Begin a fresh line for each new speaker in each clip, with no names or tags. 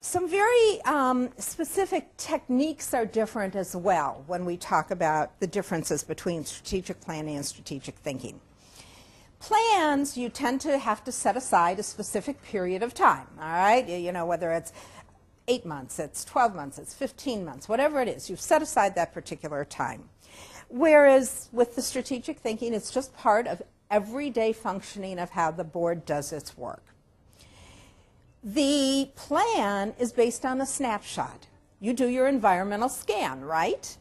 Some very specific techniques are different as well when we talk about the differences between strategic planning and strategic thinking. Plans, you tend to have to set aside a specific period of time, all right? You know, whether it's 8 months, it's 12 months, it's 15 months, whatever it is, you've set aside that particular time. Whereas with the strategic thinking, it's just part of everyday functioning of how the board does its work. The plan is based on a snapshot. You do your environmental scan, right?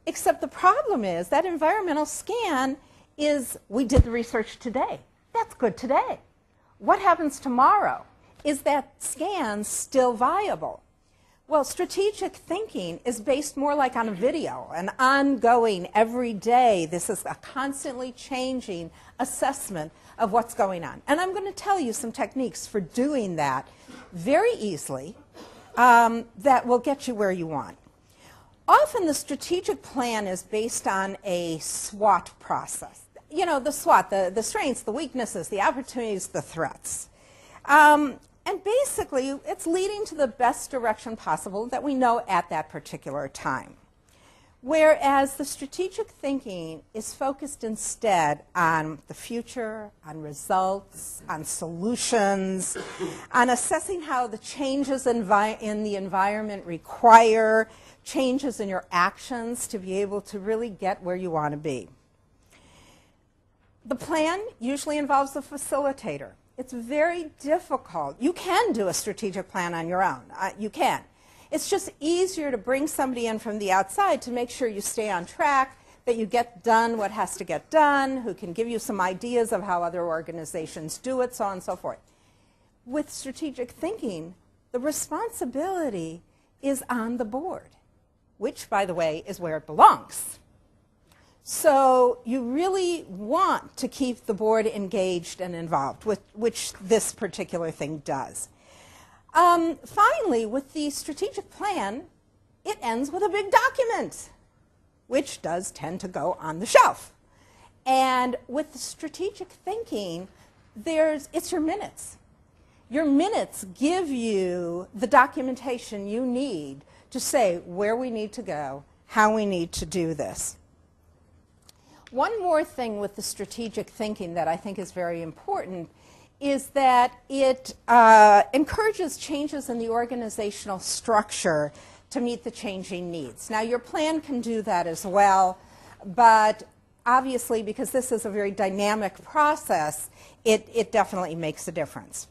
Except the problem is that environmental scan is, we did the research today. That's good today. What happens tomorrow? Is that scan still viable? Well, strategic thinking is based more like on a video, an ongoing, every day. This is a constantly changing assessment of what's going on. And I'm going to tell you some techniques for doing that very easily that will get you where you want. Often the strategic plan is based on a SWOT process. You know, the SWOT, the strengths, the weaknesses, the opportunities, the threats. And basically, it's leading to the best direction possible that we know at that particular time. Whereas the strategic thinking is focused instead on the future, on results, on solutions, on assessing how the changes in the environment require changes in your actions to be able to really get where you want to be. The plan usually involves a facilitator. It's very difficult. You can do a strategic plan on your own. You can. It's just easier to bring somebody in from the outside to make sure you stay on track, that you get done what has to get done, who can give you some ideas of how other organizations do it, so on and so forth. With strategic thinking, the responsibility is on the board, which, by the way, is where it belongs. So you really want to keep the board engaged and involved, which this particular thing does. Finally, with the strategic plan, it ends with a big document, which does tend to go on the shelf. And with the strategic thinking, it's your minutes. Your minutes give you the documentation you need to say where we need to go, how we need to do this. One more thing with the strategic thinking that I think is very important is that it encourages changes in the organizational structure to meet the changing needs. Now, your plan can do that as well, but obviously, because this is a very dynamic process, it definitely makes a difference.